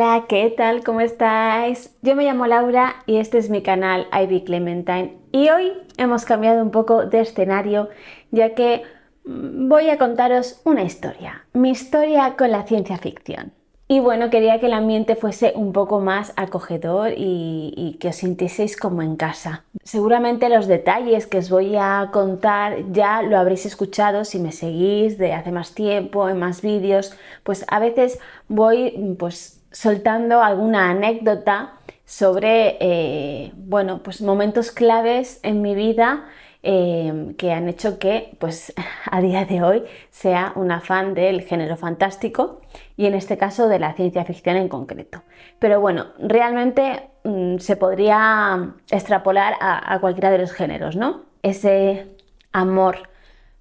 Hola, ¿qué tal? ¿Cómo estáis? Yo me llamo Laura y este es mi canal Ivy Clementine y hoy hemos cambiado un poco de escenario ya que voy a contaros una historia, mi historia con la ciencia ficción. Y bueno, quería que el ambiente fuese un poco más acogedor y que os sintieseis como en casa. Seguramente los detalles que os voy a contar ya lo habréis escuchado si me seguís de hace más tiempo, en más vídeos, pues a veces voy soltando alguna anécdota sobre bueno, pues momentos claves en mi vida que han hecho que pues a día de hoy sea una fan del género fantástico y en este caso de la ciencia ficción en concreto. Pero bueno, realmente se podría extrapolar a cualquiera de los géneros, ¿no? Ese amor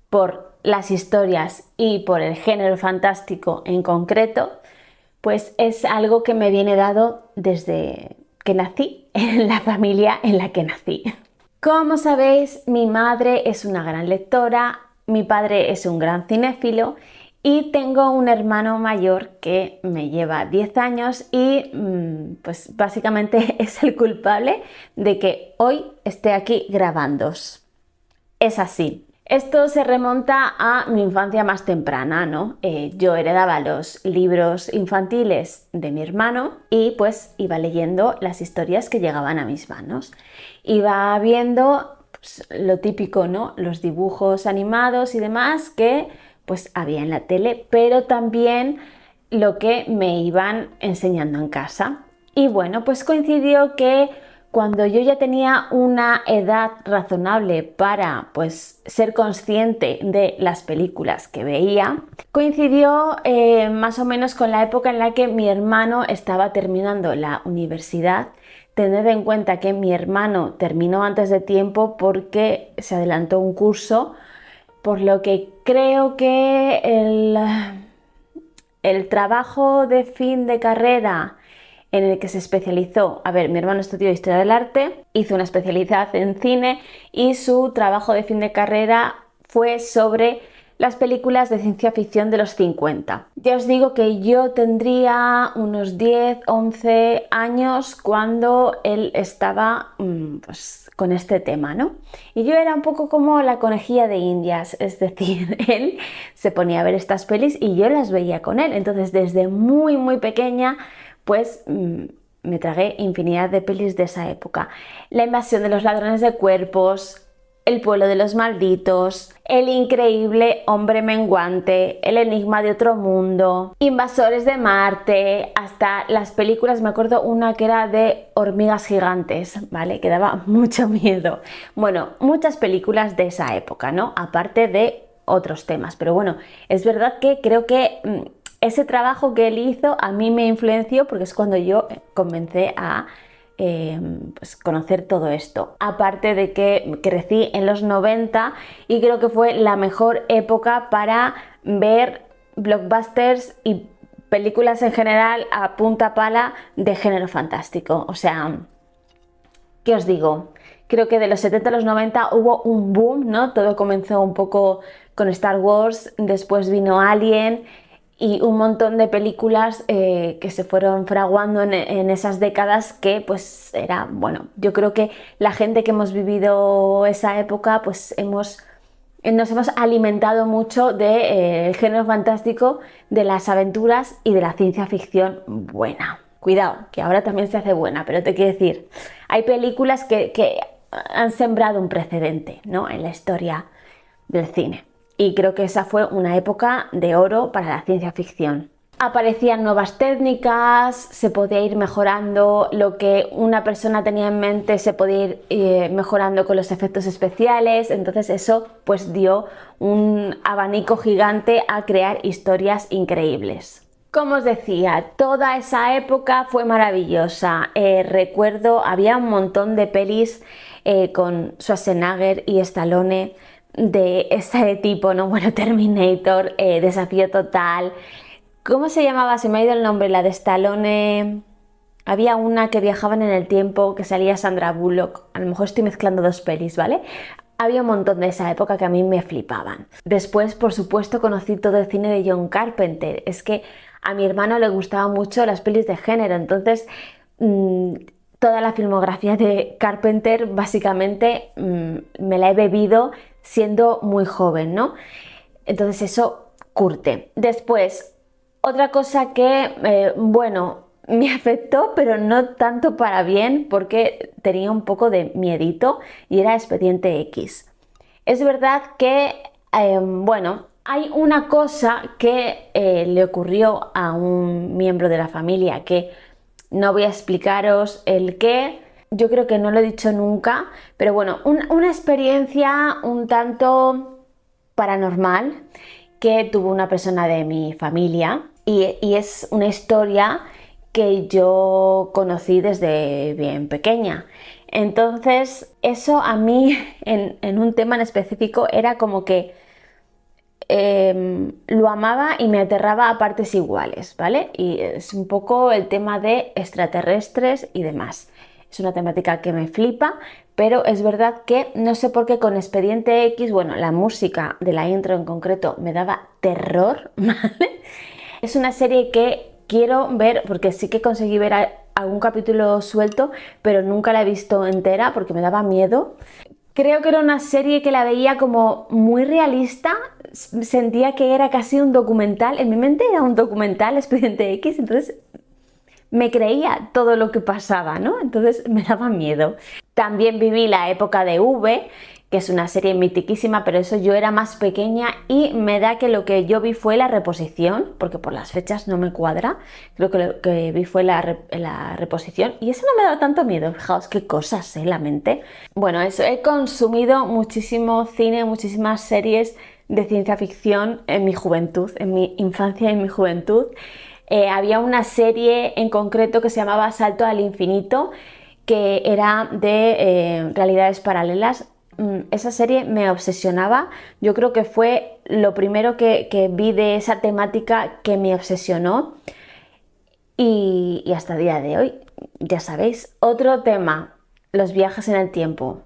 por las historias y por el género fantástico en concreto, pues es algo que me viene dado desde que nací, en la familia en la que nací. Como sabéis, mi madre es una gran lectora, mi padre es un gran cinéfilo y tengo un hermano mayor que me lleva 10 años y pues básicamente es el culpable de que hoy esté aquí grabándoos. Es así. Esto se remonta a mi infancia más temprana, ¿no? Yo heredaba los libros infantiles de mi hermano y pues iba leyendo las historias que llegaban a mis manos. Iba viendo pues, lo típico, ¿no? Los dibujos animados y demás que pues había en la tele, pero también lo que me iban enseñando en casa. Y bueno, pues coincidió que cuando yo ya tenía una edad razonable para pues ser consciente de las películas que veía, coincidió más o menos con la época en la que mi hermano estaba terminando la universidad. Tened en cuenta que mi hermano terminó antes de tiempo porque se adelantó un curso, por lo que creo que el trabajo de fin de carrera en el que se especializó, a ver, mi hermano estudió Historia del Arte, hizo una especialidad en cine y su trabajo de fin de carrera fue sobre las películas de ciencia ficción de los 50. Ya os digo que yo tendría unos 10, 11 años cuando él estaba pues, con este tema, ¿no? Y yo era un poco como la conejilla de Indias, es decir, él se ponía a ver estas pelis y yo las veía con él. Entonces, desde muy pequeña, pues me tragué infinidad de pelis de esa época. La invasión de los ladrones de cuerpos, El pueblo de los malditos, El increíble hombre menguante, El enigma de otro mundo, Invasores de Marte, hasta las películas, me acuerdo una que era de hormigas gigantes, ¿vale? Que daba mucho miedo. Bueno, muchas películas de esa época, ¿no? Aparte de otros temas, pero bueno, es verdad que creo que ese trabajo que él hizo a mí me influenció porque es cuando yo comencé a pues conocer todo esto. Aparte de que crecí en los 90 y creo que fue la mejor época para ver blockbusters y películas en general a punta pala de género fantástico. O sea, ¿qué os digo? Creo que de los 70 a los 90 hubo un boom, ¿no? Todo comenzó un poco con Star Wars, después vino Alien y un montón de películas que se fueron fraguando en esas décadas que pues era, bueno, yo creo que la gente que hemos vivido esa época pues nos hemos alimentado mucho del género fantástico, de las aventuras y de la ciencia ficción buena. Cuidado, que ahora también se hace buena, pero te quiero decir, hay películas que han sembrado un precedente, ¿no? En la historia del cine. Y creo que esa fue una época de oro para la ciencia ficción. Aparecían nuevas técnicas, se podía ir mejorando lo que una persona tenía en mente, se podía ir mejorando con los efectos especiales, entonces eso pues dio un abanico gigante a crear historias increíbles. Como os decía, toda esa época fue maravillosa. Recuerdo, había un montón de pelis con Schwarzenegger y Stallone de ese tipo, ¿no? Bueno, Terminator, Desafío Total. ¿Cómo se llamaba? Se me ha ido el nombre, la de Stallone. Había una que viajaban en el tiempo, que salía Sandra Bullock. A lo mejor estoy mezclando dos pelis, ¿vale? Había un montón de esa época que a mí me flipaban. Después, por supuesto, conocí todo el cine de John Carpenter. Es que a mi hermano le gustaban mucho las pelis de género, entonces toda la filmografía de Carpenter básicamente me la he bebido siendo muy joven, ¿no? Entonces eso curte. Después, otra cosa que, bueno, me afectó, pero no tanto para bien, porque tenía un poco de miedito, y era Expediente X. Es verdad que, bueno, hay una cosa que le ocurrió a un miembro de la familia que no voy a explicaros el qué, yo creo que no lo he dicho nunca, pero bueno, una experiencia un tanto paranormal que tuvo una persona de mi familia y es una historia que yo conocí desde bien pequeña. Entonces, eso a mí en un tema en específico era como que lo amaba y me aterraba a partes iguales, ¿vale? Y es un poco el tema de extraterrestres y demás. Es una temática que me flipa, pero es verdad que no sé por qué con Expediente X, bueno, la música de la intro en concreto me daba terror, ¿vale? Es una serie que quiero ver porque sí que conseguí ver algún capítulo suelto, pero nunca la he visto entera porque me daba miedo. Creo que era una serie que la veía como muy realista, sentía que era casi un documental, en mi mente era un documental, Expediente X, entonces me creía todo lo que pasaba, ¿no? Entonces me daba miedo. También viví la época de V, que es una serie mitiquísima, pero eso yo era más pequeña y me da que lo que yo vi fue la reposición, porque por las fechas no me cuadra, creo que lo que vi fue la reposición y eso no me da tanto miedo, fijaos qué cosas, la mente. Bueno, eso, he consumido muchísimo cine, muchísimas series de ciencia ficción en mi juventud, en mi infancia y en mi juventud. Había una serie en concreto que se llamaba Salto al Infinito, que era de realidades paralelas. Esa serie me obsesionaba, yo creo que fue lo primero que vi de esa temática que me obsesionó y hasta el día de hoy, ya sabéis. Otro tema, los viajes en el tiempo.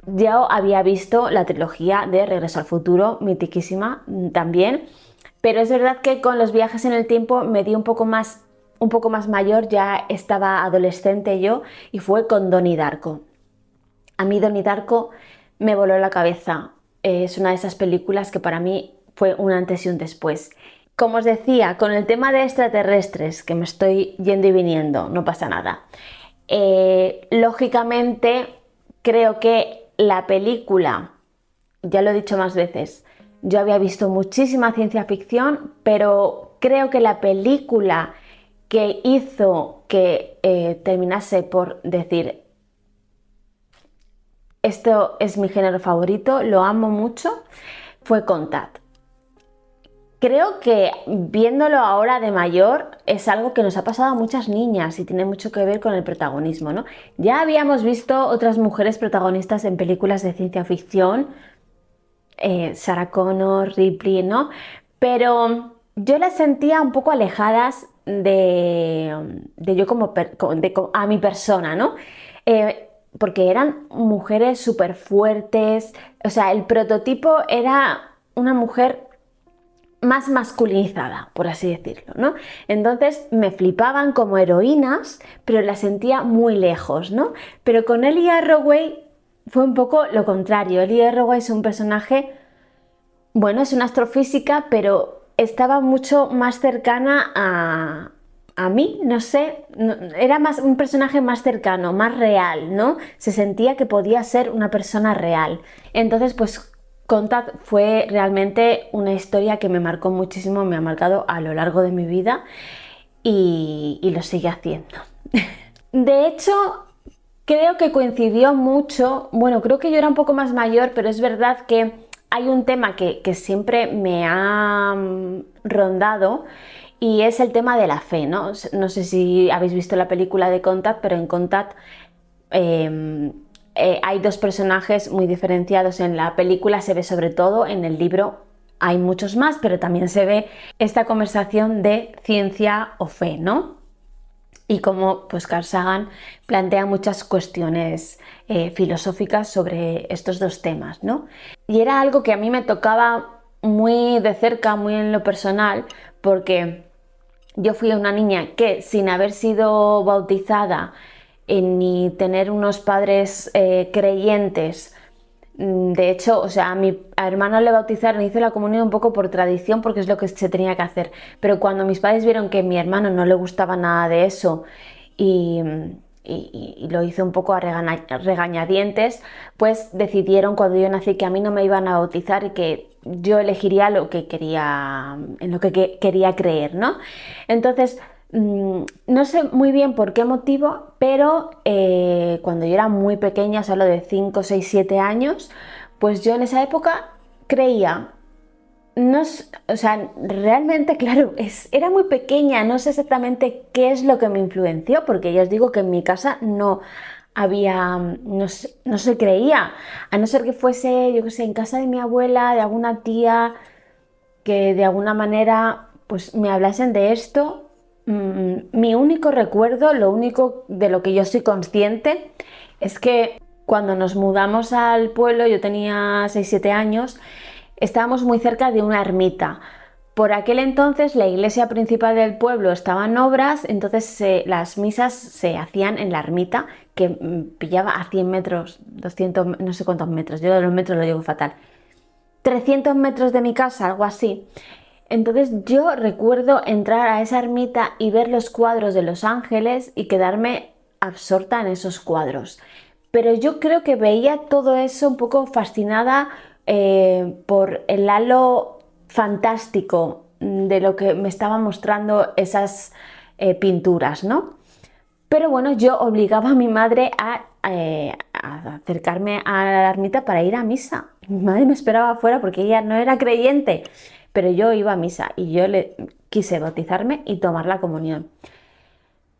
Ya había visto la trilogía de Regreso al Futuro, mitiquísima también, pero es verdad que con los viajes en el tiempo me di un poco más mayor, ya estaba adolescente yo, y fue con Donnie Darko. A mí Donnie Darko me voló la cabeza. Es una de esas películas que para mí fue un antes y un después. Como os decía, con el tema de extraterrestres, que me estoy yendo y viniendo, no pasa nada. Lógicamente, creo que la película, ya lo he dicho más veces, yo había visto muchísima ciencia ficción, pero creo que la película que hizo que terminase por decir esto es mi género favorito, lo amo mucho, fue Contact. Creo que viéndolo ahora de mayor es algo que nos ha pasado a muchas niñas y tiene mucho que ver con el protagonismo, ¿no? Ya habíamos visto otras mujeres protagonistas en películas de ciencia ficción, Sarah Connor, Ripley, ¿no? Pero yo las sentía un poco alejadas de yo a mi persona, ¿no? Porque eran mujeres súper fuertes, o sea, el prototipo era una mujer más masculinizada, por así decirlo, ¿no? Entonces me flipaban como heroínas, pero las sentía muy lejos, ¿no? Pero con Ellie Arroway fue un poco lo contrario. Ellie Arroway es un personaje, bueno, es una astrofísica, pero estaba mucho más cercana a mí, no sé, era más un personaje más cercano, más real, ¿no? Se sentía que podía ser una persona real. Entonces, pues Contact fue realmente una historia que me marcó muchísimo, me ha marcado a lo largo de mi vida y lo sigue haciendo. De hecho, creo que coincidió mucho, bueno, creo que yo era un poco más mayor, pero es verdad que hay un tema que siempre me ha rondado y es el tema de la fe, ¿no? No sé si habéis visto la película de Contact, pero en Contact hay dos personajes muy diferenciados. En la película se ve sobre todo, en el libro hay muchos más, pero también se ve esta conversación de ciencia o fe, ¿no? Y como pues Carl Sagan plantea muchas cuestiones filosóficas sobre estos dos temas, ¿no? Y era algo que a mí me tocaba muy de cerca, muy en lo personal, porque yo fui una niña que, sin haber sido bautizada ni tener unos padres creyentes, de hecho, o sea, a mi hermano le bautizaron, hizo la comunión un poco por tradición porque es lo que se tenía que hacer, pero cuando mis padres vieron que a mi hermano no le gustaba nada de eso y, y lo hizo un poco a regañadientes, pues decidieron cuando yo nací que a mí no me iban a bautizar y que yo elegiría lo que quería, en lo que quería creer, ¿no? Entonces, no sé muy bien por qué motivo, pero cuando yo era muy pequeña, solo de 5, 6, 7 años, pues yo en esa época creía. No, o sea, realmente, claro, era muy pequeña, no sé exactamente qué es lo que me influenció, porque ya os digo que en mi casa no había, no se creía, a no ser que fuese, yo qué sé, en casa de mi abuela, de alguna tía, que de alguna manera pues me hablasen de esto. Mi único recuerdo, lo único de lo que yo soy consciente, es que cuando nos mudamos al pueblo, yo tenía 6, 7 años, estábamos muy cerca de una ermita. Por aquel entonces la iglesia principal del pueblo estaba en obras, entonces las misas se hacían en la ermita, que pillaba a 100 metros, 200, no sé cuántos metros, yo de los metros lo llevo fatal, 300 metros de mi casa, algo así. Entonces yo recuerdo entrar a esa ermita y ver los cuadros de los ángeles y quedarme absorta en esos cuadros. Pero yo creo que veía todo eso un poco fascinada por el halo fantástico de lo que me estaban mostrando esas pinturas, ¿no? Pero bueno, yo obligaba a mi madre a acercarme a la ermita para ir a misa. Mi madre me esperaba afuera porque ella no era creyente, pero yo iba a misa y yo le quise bautizarme y tomar la comunión.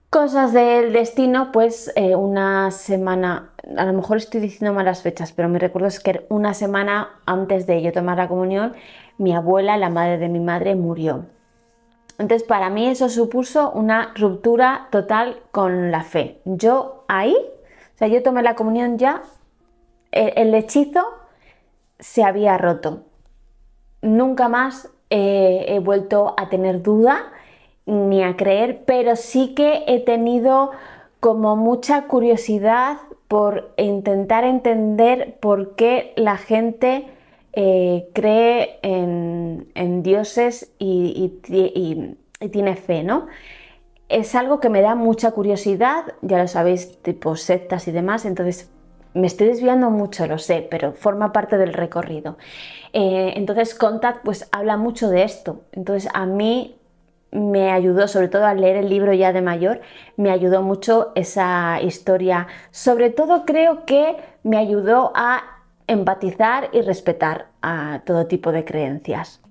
Cosas del destino, pues una semana, a lo mejor estoy diciendo malas fechas, pero mi recuerdo es que una semana antes de yo tomar la comunión, mi abuela, la madre de mi madre, murió. Entonces, para mí eso supuso una ruptura total con la fe. Yo ahí, o sea, yo tomé la comunión ya, el hechizo se había roto. Nunca más he vuelto a tener duda ni a creer, pero sí que he tenido como mucha curiosidad por intentar entender por qué la gente cree en dioses y tiene fe, ¿no? Es algo que me da mucha curiosidad, ya lo sabéis, tipo sectas y demás, entonces me estoy desviando mucho, lo sé, pero forma parte del recorrido. Entonces Contact pues habla mucho de esto, entonces a mí me ayudó, sobre todo al leer el libro ya de mayor, me ayudó mucho esa historia. Sobre todo creo que me ayudó a empatizar y respetar a todo tipo de creencias.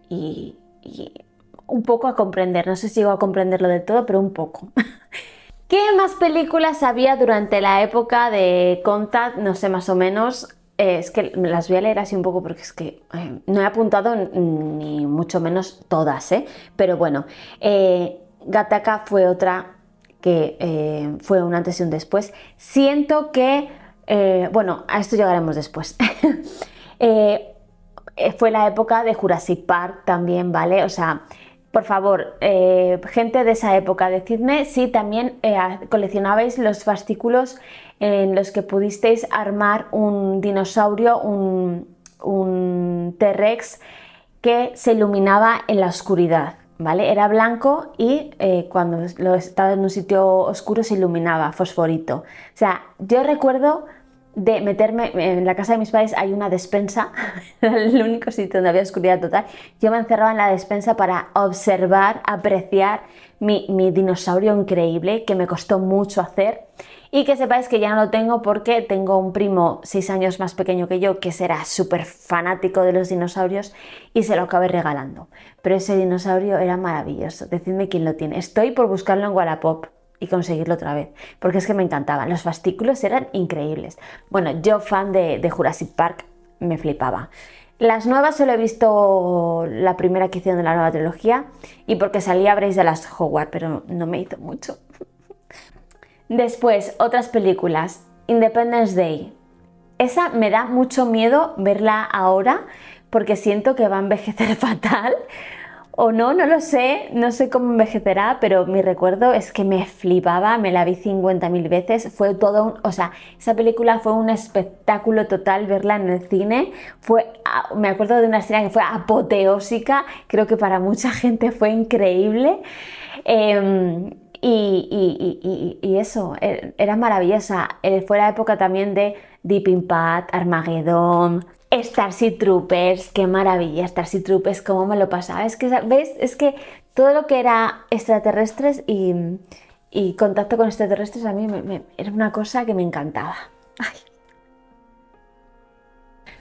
Y un poco a comprender, no sé si llego a comprenderlo del todo, pero un poco. ¿Qué más películas había durante la época de Contact? No sé, más o menos. Es que las voy a leer así un poco porque es que no he apuntado ni mucho menos todas, ¿eh? Pero bueno, Gattaca fue otra que fue un antes y un después. Siento que, bueno, a esto llegaremos después. Fue la época de Jurassic Park también, ¿vale? O sea, por favor, gente de esa época, decidme si también coleccionabais los fascículos en los que pudisteis armar un dinosaurio, un T-Rex que se iluminaba en la oscuridad, ¿vale? Era blanco y cuando lo estaba en un sitio oscuro se iluminaba, fosforito. O sea, yo recuerdo de meterme en la casa de mis padres, hay una despensa, era el único sitio donde había oscuridad total. Yo me encerraba en la despensa para observar, apreciar mi dinosaurio increíble que me costó mucho hacer, y que sepáis que ya no lo tengo porque tengo un primo 6 años más pequeño que yo que será súper fanático de los dinosaurios y se lo acabé regalando. Pero ese dinosaurio era maravilloso, decidme quién lo tiene. Estoy por buscarlo en Wallapop y conseguirlo otra vez, porque es que me encantaban, los fascículos eran increíbles. Bueno, yo fan de Jurassic Park, me flipaba. Las nuevas solo he visto la primera que hicieron de la nueva trilogía y porque salía Bryce Dallas Howard, pero no me hizo mucho. Después, otras películas. Independence Day. Esa me da mucho miedo verla ahora porque siento que va a envejecer fatal, o no, no lo sé, no sé cómo envejecerá, pero mi recuerdo es que me flipaba, me la vi 50.000 veces, fue todo o sea, esa película fue un espectáculo total verla en el cine, me acuerdo de una escena que fue apoteósica, creo que para mucha gente fue increíble. Y eso, era maravillosa. Fue la época también de Deep Impact, Armageddon, Starship Troopers, qué maravilla, Starship Troopers, cómo me lo pasaba. Es que, ¿ves? Es que todo lo que era extraterrestres y contacto con extraterrestres a mí era una cosa que me encantaba. Ay.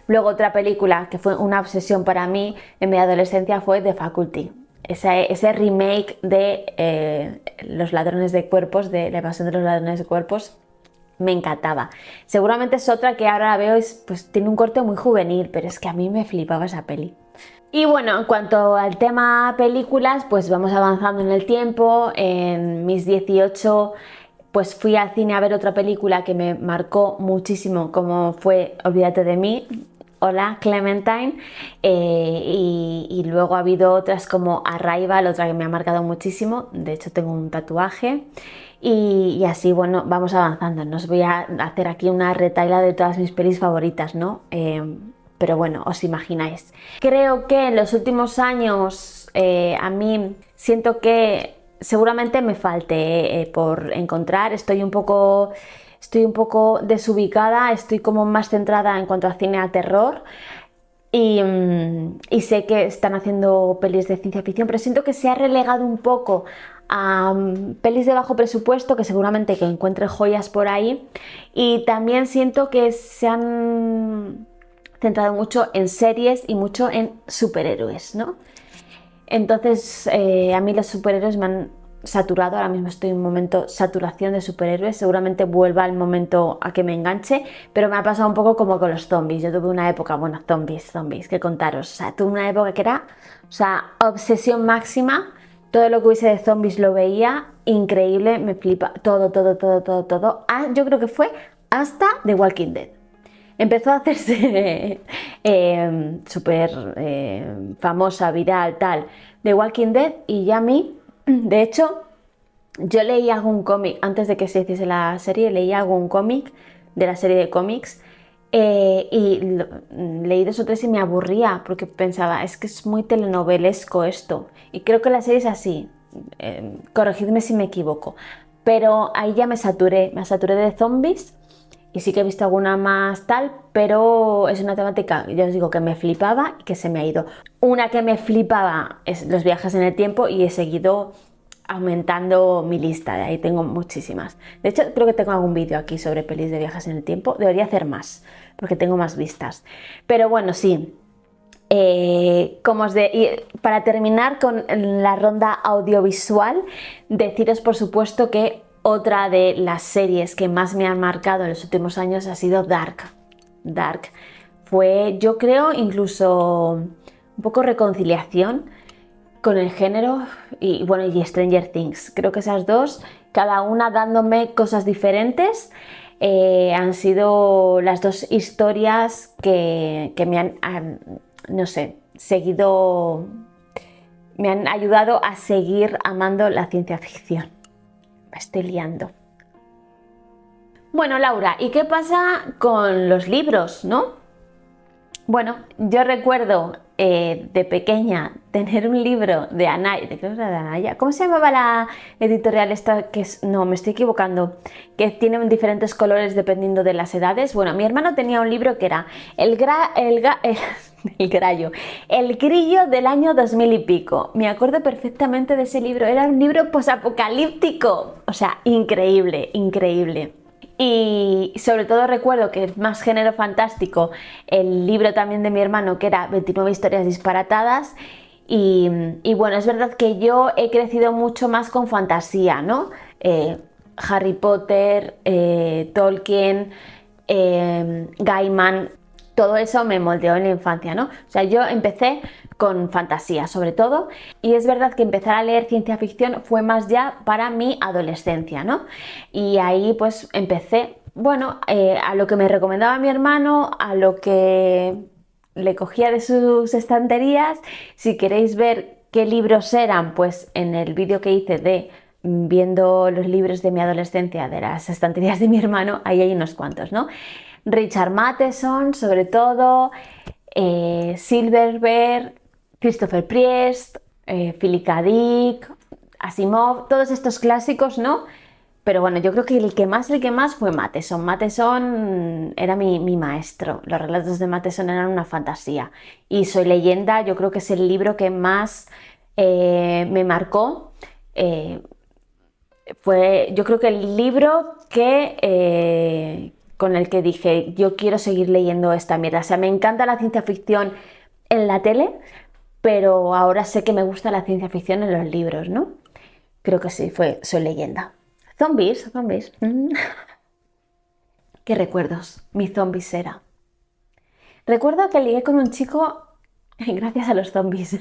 Luego otra película que fue una obsesión para mí en mi adolescencia fue The Faculty. Ese remake de Los ladrones de cuerpos, de La evasión de los ladrones de cuerpos, me encantaba. Seguramente es otra que ahora la veo, pues tiene un corte muy juvenil, pero es que a mí me flipaba esa peli. Y bueno, en cuanto al tema películas, pues vamos avanzando en el tiempo. En mis 18 pues fui al cine a ver otra película que me marcó muchísimo, como fue Olvídate de mí. Hola Clementine, y luego ha habido otras como Arrival, otra que me ha marcado muchísimo, de hecho tengo un tatuaje y así, bueno, vamos avanzando. No os voy a hacer aquí una retahíla de todas mis pelis favoritas, ¿no? Pero bueno, os imagináis. Creo que en los últimos años a mí siento que seguramente me falte por encontrar, estoy un poco desubicada, estoy como más centrada en cuanto a cine a terror y sé que están haciendo pelis de ciencia ficción, pero siento que se ha relegado un poco a pelis de bajo presupuesto, que seguramente que encuentre joyas por ahí, y también siento que se han centrado mucho en series y mucho en superhéroes, ¿no? Entonces a mí los superhéroes me han saturado, ahora mismo estoy en un momento saturación de superhéroes, seguramente vuelva el momento a que me enganche, pero me ha pasado un poco como con los zombies. Yo tuve una época, bueno, zombies, que contaros, o sea, tuve una época que era, o sea, obsesión máxima, todo lo que hubiese de zombies lo veía, increíble, me flipa, todo. Yo creo que fue hasta The Walking Dead. Empezó a hacerse súper famosa, viral, tal, The Walking Dead, y ya a mí, de hecho, yo leí algún cómic, antes de que se hiciese la serie, leí algún cómic de la serie de cómics leí 2 o 3 y me aburría porque pensaba, es que es muy telenovelesco esto, y creo que la serie es así, corregidme si me equivoco, pero ahí ya me saturé de zombies. Y sí que he visto alguna más tal, pero es una temática, ya os digo, que me flipaba y que se me ha ido. Una que me flipaba es los viajes en el tiempo y he seguido aumentando mi lista, de ahí tengo muchísimas. De hecho, creo que tengo algún vídeo aquí sobre pelis de viajes en el tiempo, debería hacer más, porque tengo más vistas. Pero bueno, sí. Para terminar con la ronda audiovisual, deciros por supuesto que otra de las series que más me han marcado en los últimos años ha sido Dark. Dark fue, yo creo, incluso un poco reconciliación con el género y bueno, y Stranger Things. Creo que esas dos, cada una dándome cosas diferentes, han sido las dos historias que me han, no sé, me han ayudado a seguir amando la ciencia ficción. Me estoy liando. Bueno, Laura, ¿y qué pasa con los libros, no? Bueno, yo recuerdo de pequeña tener un libro de Anaya. ¿Cómo se llamaba la editorial esta? No, me estoy equivocando. Que tiene diferentes colores dependiendo de las edades. Bueno, mi hermano tenía un libro que era El Grillo del año 2000 y pico. Me acuerdo perfectamente de ese libro. Era un libro posapocalíptico. O sea, increíble, increíble. Y sobre todo recuerdo que es más género fantástico el libro también de mi hermano, que era 29 historias disparatadas. Y bueno, es verdad que yo he crecido mucho más con fantasía, ¿no? Harry Potter, Tolkien, Gaiman, todo eso me moldeó en la infancia, ¿no? O sea, yo empecé con fantasía sobre todo, y es verdad que empezar a leer ciencia ficción fue más ya para mi adolescencia, ¿no? Y ahí pues empecé, bueno, a lo que me recomendaba mi hermano, a lo que le cogía de sus estanterías. Si queréis ver ¿Qué libros eran? Pues en el vídeo que hice de viendo los libros de mi adolescencia de las estanterías de mi hermano, ahí hay unos cuantos, ¿no? Richard Matheson, sobre todo, Silverberg, Christopher Priest, Philip K. Dick, Asimov, todos estos clásicos, ¿no? Pero bueno, yo creo que el que más fue Matheson. Matheson era mi maestro. Los relatos de Matheson eran una fantasía. Y Soy Leyenda, yo creo que es el libro que más me marcó. Fue, yo creo que el libro con el que dije, yo quiero seguir leyendo esta mierda. O sea, me encanta la ciencia ficción en la tele, pero ahora sé que me gusta la ciencia ficción en los libros, ¿no? Creo que sí, Soy Leyenda. Zombies. ¿Qué recuerdos? Mi zombies era. Recuerdo que ligué con un chico gracias a los zombies.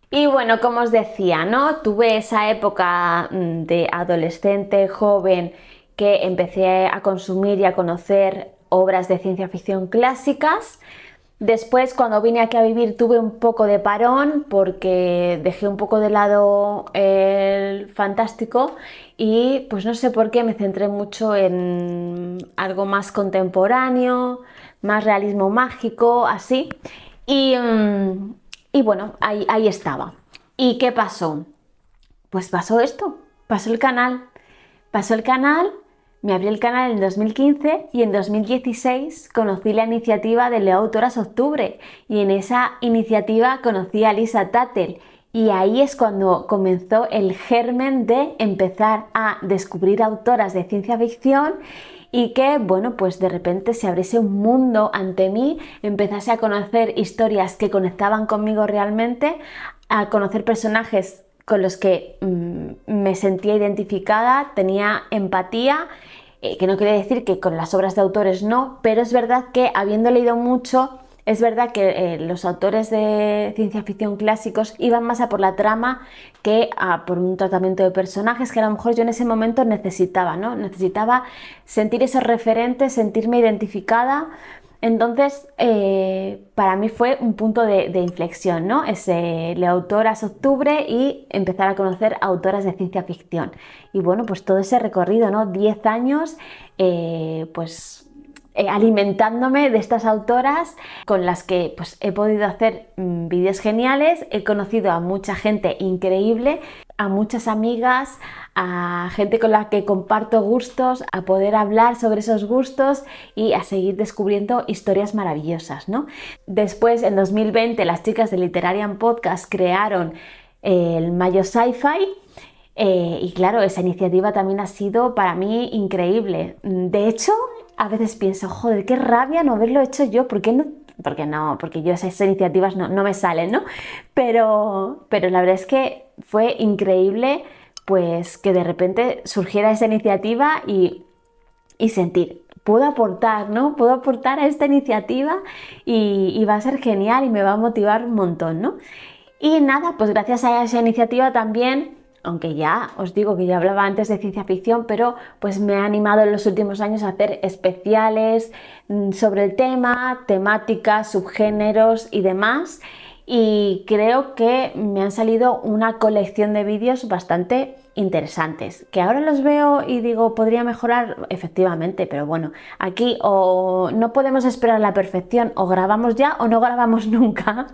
Y bueno, como os decía, ¿no? Tuve esa época de adolescente, joven, que empecé a consumir y a conocer obras de ciencia ficción clásicas. Después, cuando vine aquí a vivir, tuve un poco de parón porque dejé un poco de lado el fantástico y pues no sé por qué me centré mucho en algo más contemporáneo, más realismo mágico, así. Y, y bueno, ahí estaba. ¿Y qué pasó? Pues pasó esto, pasó el canal. Pasó el canal, me abrí el canal en 2015 y en 2016 conocí la iniciativa de Leo Autoras Octubre y en esa iniciativa conocí a Lisa Tuttle y ahí es cuando comenzó el germen de empezar a descubrir autoras de ciencia ficción y que, bueno, pues de repente se abriese un mundo ante mí, empezase a conocer historias que conectaban conmigo realmente, a conocer personajes con los que me sentía identificada, tenía empatía, que no quiere decir que con las obras de autores no, pero es verdad que habiendo leído mucho, es verdad que los autores de ciencia ficción clásicos iban más a por la trama que a por un tratamiento de personajes que a lo mejor yo en ese momento necesitaba, ¿no? Necesitaba sentir esos referentes, sentirme identificada. Entonces, para mí fue un punto de inflexión, ¿no? Ese Leo Autoras Octubre y empezar a conocer autoras de ciencia ficción. Y bueno, pues todo ese recorrido, ¿no? 10 años, alimentándome de estas autoras con las que pues, he podido hacer vídeos geniales, he conocido a mucha gente increíble, a muchas amigas, a gente con la que comparto gustos, a poder hablar sobre esos gustos y a seguir descubriendo historias maravillosas, ¿no? Después, en 2020, las chicas de Literarian Podcast crearon el Mayo Sci-Fi. Y claro, esa iniciativa también ha sido para mí increíble. De hecho, a veces pienso, joder, qué rabia no haberlo hecho yo, ¿por qué no? Porque yo esas iniciativas no me salen, ¿no? Pero la verdad es que fue increíble pues que de repente surgiera esa iniciativa y sentir, puedo aportar, ¿no? Puedo aportar a esta iniciativa y va a ser genial y me va a motivar un montón, ¿no? Y nada, pues gracias a esa iniciativa también, aunque ya os digo que ya hablaba antes de ciencia ficción, pero pues me ha animado en los últimos años a hacer especiales sobre el tema, temáticas, subgéneros y demás. Y creo que me han salido una colección de vídeos bastante interesantes, que ahora los veo y digo, podría mejorar, efectivamente, pero bueno, aquí o no podemos esperar la perfección, o grabamos ya o no grabamos nunca,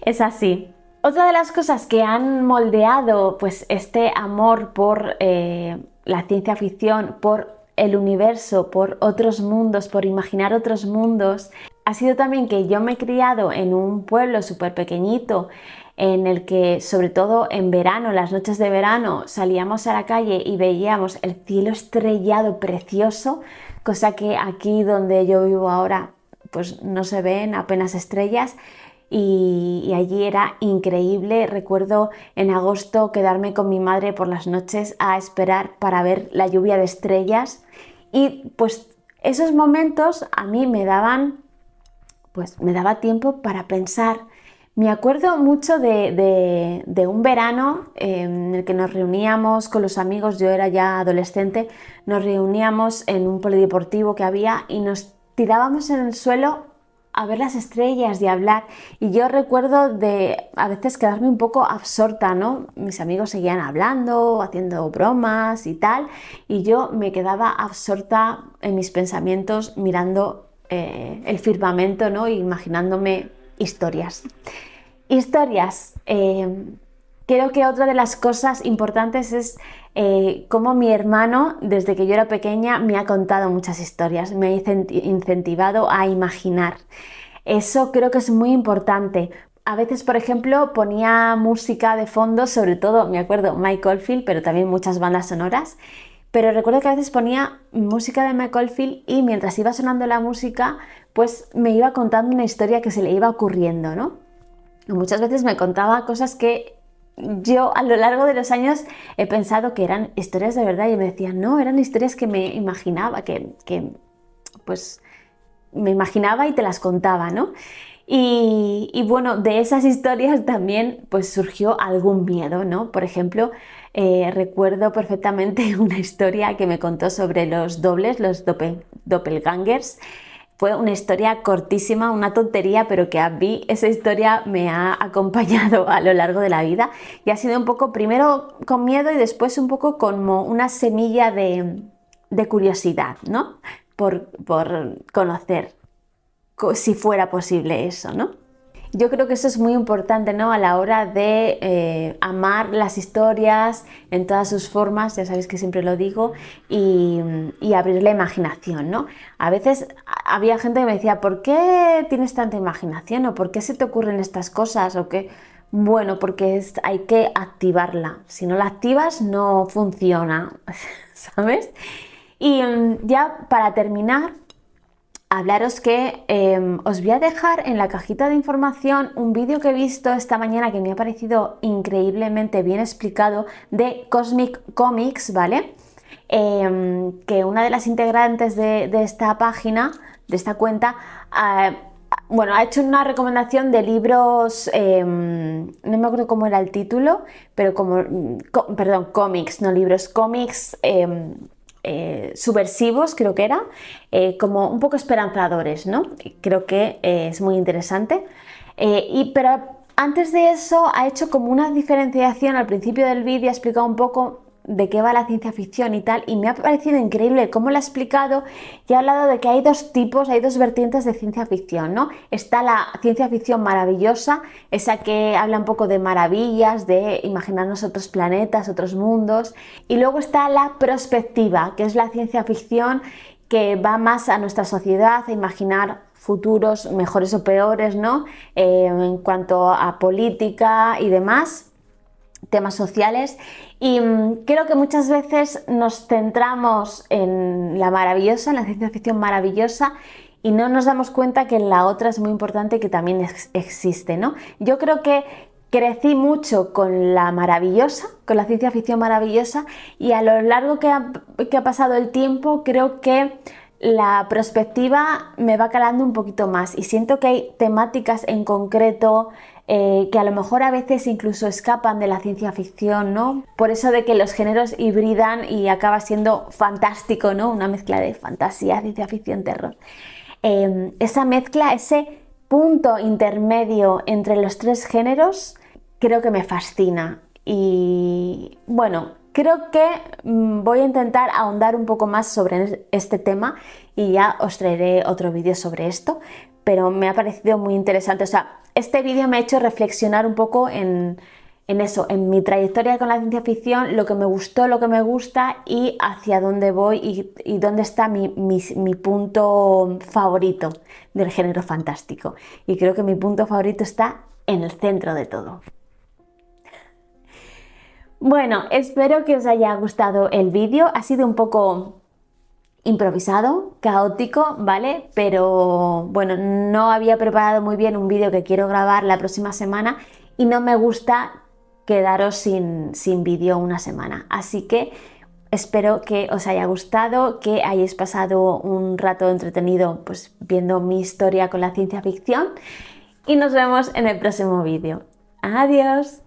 es así. Otra de las cosas que han moldeado pues este amor por la ciencia ficción, por el universo, por otros mundos, por imaginar otros mundos, ha sido también que yo me he criado en un pueblo súper pequeñito en el que, sobre todo en verano, las noches de verano, salíamos a la calle y veíamos el cielo estrellado precioso, cosa que aquí donde yo vivo ahora pues no se ven apenas estrellas. Y allí era increíble. Recuerdo en agosto quedarme con mi madre por las noches a esperar para ver la lluvia de estrellas y pues esos momentos a mí me daba tiempo para pensar. Me acuerdo mucho de un verano en el que nos reuníamos con los amigos, yo era ya adolescente, nos reuníamos en un polideportivo que había y nos tirábamos en el suelo a ver las estrellas y a hablar. Y yo recuerdo de a veces quedarme un poco absorta, ¿no? Mis amigos seguían hablando, haciendo bromas y tal, y yo me quedaba absorta en mis pensamientos mirando el firmamento, ¿no? E imaginándome historias. Historias. Creo que otra de las cosas importantes es cómo mi hermano, desde que yo era pequeña, me ha contado muchas historias, me ha incentivado a imaginar. Eso creo que es muy importante. A veces, por ejemplo, ponía música de fondo, sobre todo, me acuerdo, Mike Oldfield, pero también muchas bandas sonoras. Pero recuerdo que a veces ponía música de Mike Oldfield y mientras iba sonando la música, pues me iba contando una historia que se le iba ocurriendo, ¿no? Muchas veces me contaba cosas que yo a lo largo de los años he pensado que eran historias de verdad y me decían, no, eran historias que me imaginaba, pues me imaginaba y te las contaba, ¿no? Y bueno, de esas historias también pues surgió algún miedo, ¿no? Por ejemplo, recuerdo perfectamente una historia que me contó sobre los dobles, los doppelgangers. Fue una historia cortísima, una tontería, pero que a mí esa historia me ha acompañado a lo largo de la vida y ha sido un poco primero con miedo y después un poco como una semilla de curiosidad, ¿no? Por conocer si fuera posible eso, ¿no? Yo creo que eso es muy importante, ¿no? A la hora de amar las historias en todas sus formas, ya sabéis que siempre lo digo, y abrir la imaginación, ¿no? A veces había gente que me decía, ¿por qué tienes tanta imaginación? ¿O por qué se te ocurren estas cosas? ¿O qué? Bueno, porque hay que activarla. Si no la activas, no funciona, ¿sabes? Y ya para terminar, hablaros que os voy a dejar en la cajita de información un vídeo que he visto esta mañana que me ha parecido increíblemente bien explicado de Cosmic Comics, ¿vale? Que una de las integrantes de esta página, de esta cuenta, bueno, ha hecho una recomendación de libros, no me acuerdo cómo era el título, pero perdón, cómics, no libros, cómics subversivos, creo que era, como un poco esperanzadores, ¿no? Creo que es muy interesante. Pero antes de eso ha hecho como una diferenciación al principio del vídeo, ha explicado un poco de qué va la ciencia ficción y tal, y me ha parecido increíble cómo lo ha explicado y ha hablado de que hay dos tipos, hay dos vertientes de ciencia ficción, ¿no? Está la ciencia ficción maravillosa, esa que habla un poco de maravillas, de imaginarnos otros planetas, otros mundos, y luego está la prospectiva, que es la ciencia ficción que va más a nuestra sociedad, a imaginar futuros mejores o peores, ¿no? En cuanto a política y demás, temas sociales, y creo que muchas veces nos centramos en la maravillosa, en la ciencia ficción maravillosa, y no nos damos cuenta que en la otra es muy importante que también existe, ¿no? Yo creo que crecí mucho con la maravillosa, con la ciencia ficción maravillosa, y a lo largo que ha pasado el tiempo creo que la perspectiva me va calando un poquito más y siento que hay temáticas en concreto que a lo mejor a veces incluso escapan de la ciencia ficción, ¿no? Por eso de que los géneros hibridan y acaba siendo fantástico, ¿no? Una mezcla de fantasía, ciencia ficción, terror. Esa mezcla, ese punto intermedio entre los tres géneros, creo que me fascina. Y bueno, creo que voy a intentar ahondar un poco más sobre este tema y ya os traeré otro vídeo sobre esto, pero me ha parecido muy interesante. O sea, este vídeo me ha hecho reflexionar un poco en eso, en mi trayectoria con la ciencia ficción, lo que me gustó, lo que me gusta y hacia dónde voy y dónde está mi punto favorito del género fantástico. Y creo que mi punto favorito está en el centro de todo. Bueno, espero que os haya gustado el vídeo. Ha sido un poco improvisado, caótico, ¿vale? Pero bueno, no había preparado muy bien un vídeo que quiero grabar la próxima semana y no me gusta quedaros sin vídeo una semana. Así que espero que os haya gustado, que hayáis pasado un rato entretenido pues viendo mi historia con la ciencia ficción y nos vemos en el próximo vídeo. ¡Adiós!